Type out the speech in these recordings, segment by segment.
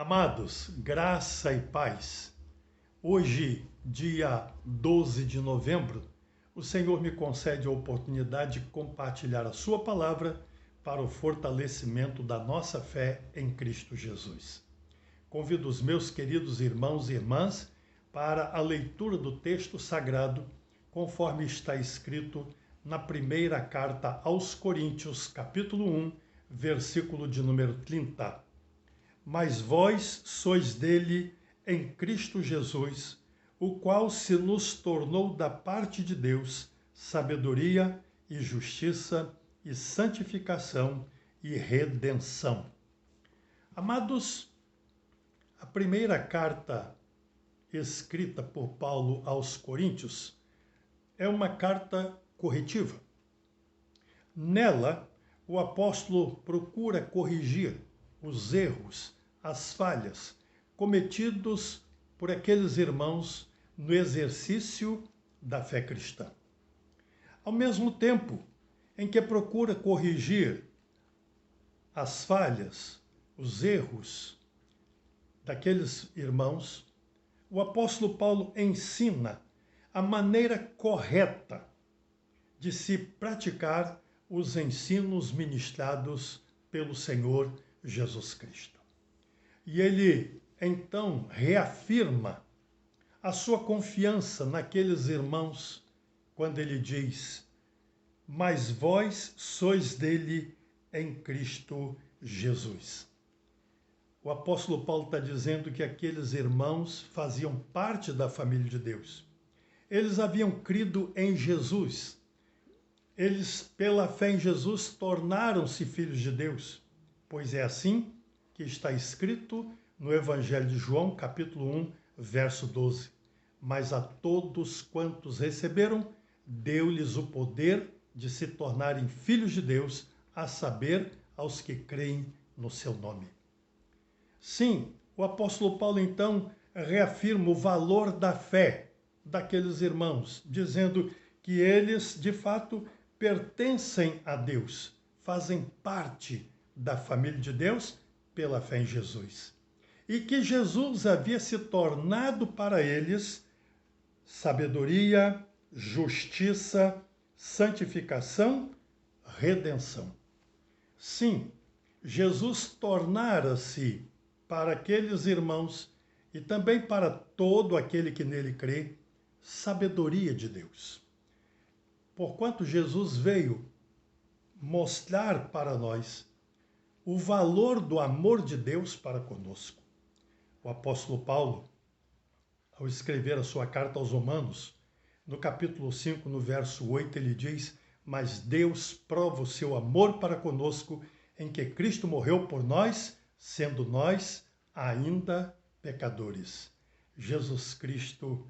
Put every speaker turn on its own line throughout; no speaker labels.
Amados, graça e paz. Hoje, dia 12 de novembro, o Senhor me concede a oportunidade de compartilhar a sua palavra para o fortalecimento da nossa fé em Cristo Jesus. Convido os meus queridos irmãos e irmãs para a leitura do texto sagrado, conforme está escrito na primeira carta aos Coríntios, capítulo 1, versículo de número 30. Mas vós sois dele em Cristo Jesus, o qual se nos tornou da parte de Deus sabedoria e justiça e santificação e redenção. Amados, a primeira carta escrita por Paulo aos Coríntios é uma carta corretiva. Nela, o apóstolo procura corrigir os erros, as falhas cometidos por aqueles irmãos no exercício da fé cristã. Ao mesmo tempo em que procura corrigir as falhas, os erros daqueles irmãos, o apóstolo Paulo ensina a maneira correta de se praticar os ensinos ministrados pelo Senhor Jesus Cristo. E ele, então, reafirma a sua confiança naqueles irmãos quando ele diz: mas vós sois dele em Cristo Jesus. O apóstolo Paulo está dizendo que aqueles irmãos faziam parte da família de Deus. Eles haviam crido em Jesus. Eles, pela fé em Jesus, tornaram-se filhos de Deus, pois é assim que está escrito no Evangelho de João, capítulo 1, verso 12. Mas a todos quantos receberam, deu-lhes o poder de se tornarem filhos de Deus, a saber, aos que creem no seu nome. Sim, o apóstolo Paulo, então, reafirma o valor da fé daqueles irmãos, dizendo que eles, de fato, pertencem a Deus, fazem parte da família de Deus pela fé em Jesus. E que Jesus havia se tornado para eles sabedoria, justiça, santificação, redenção. Sim, Jesus tornara-se para aqueles irmãos e também para todo aquele que nele crê, sabedoria de Deus. Porquanto Jesus veio mostrar para nós o valor do amor de Deus para conosco. O apóstolo Paulo, ao escrever a sua carta aos Romanos, no capítulo 5, no verso 8, ele diz: mas Deus prova o seu amor para conosco em que Cristo morreu por nós, sendo nós ainda pecadores. Jesus Cristo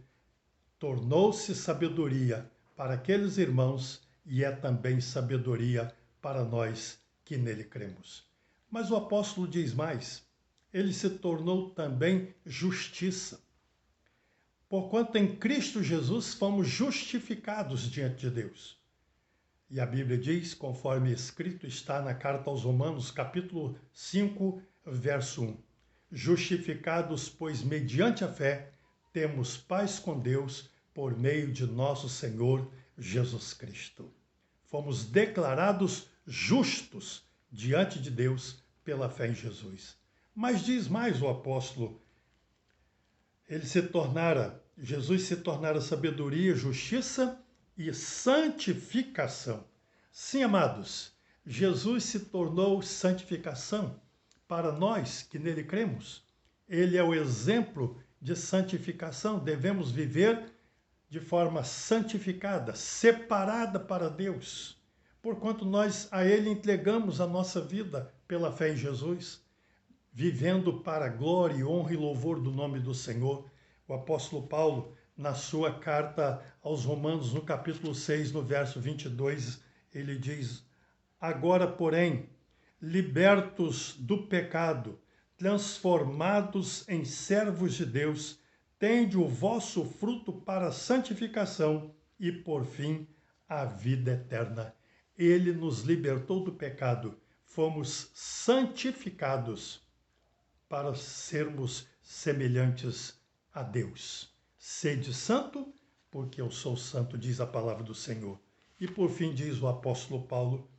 tornou-se sabedoria para aqueles irmãos e é também sabedoria para nós que nele cremos. Mas o apóstolo diz mais: ele se tornou também justiça. Porquanto em Cristo Jesus fomos justificados diante de Deus. E a Bíblia diz, conforme escrito está na carta aos Romanos, capítulo 5, verso 1. Justificados, pois, mediante a fé, temos paz com Deus por meio de nosso Senhor Jesus Cristo. Fomos declarados justos diante de Deus pela fé em Jesus. Mas diz mais o apóstolo: Jesus se tornara sabedoria, justiça e santificação. Sim, amados, Jesus se tornou santificação para nós que nele cremos. Ele é o exemplo de santificação. Devemos viver de forma santificada, separada para Deus, porquanto nós a ele entregamos a nossa vida pela fé em Jesus, vivendo para a glória, honra e louvor do nome do Senhor. O apóstolo Paulo, na sua carta aos Romanos, no capítulo 6, no verso 22, ele diz: agora, porém, libertos do pecado, transformados em servos de Deus, tende o vosso fruto para a santificação e, por fim, a vida eterna. Ele nos libertou do pecado, fomos santificados para sermos semelhantes a Deus. Sede santo, porque eu sou santo, diz a palavra do Senhor. E por fim diz o apóstolo Paulo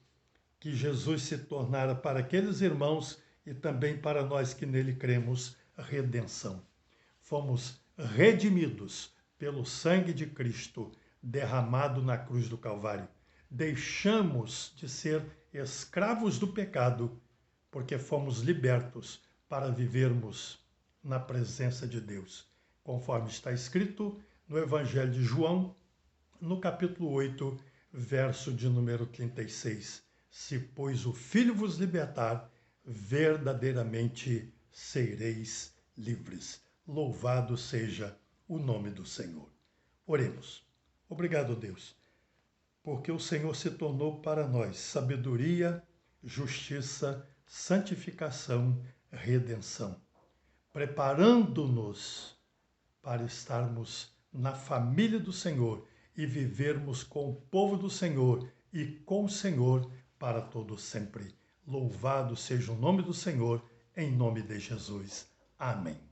que Jesus se tornara para aqueles irmãos e também para nós que nele cremos, redenção. Fomos redimidos pelo sangue de Cristo derramado na cruz do Calvário. Deixamos de ser escravos do pecado, porque fomos libertos para vivermos na presença de Deus, conforme está escrito no Evangelho de João, no capítulo 8, verso de número 36. Se, pois, o Filho vos libertar, verdadeiramente sereis livres. Louvado seja o nome do Senhor. Oremos. Obrigado, Deus, porque o Senhor se tornou para nós sabedoria, justiça, santificação, redenção, preparando-nos para estarmos na família do Senhor e vivermos com o povo do Senhor e com o Senhor para todo sempre. Louvado seja o nome do Senhor, em nome de Jesus. Amém.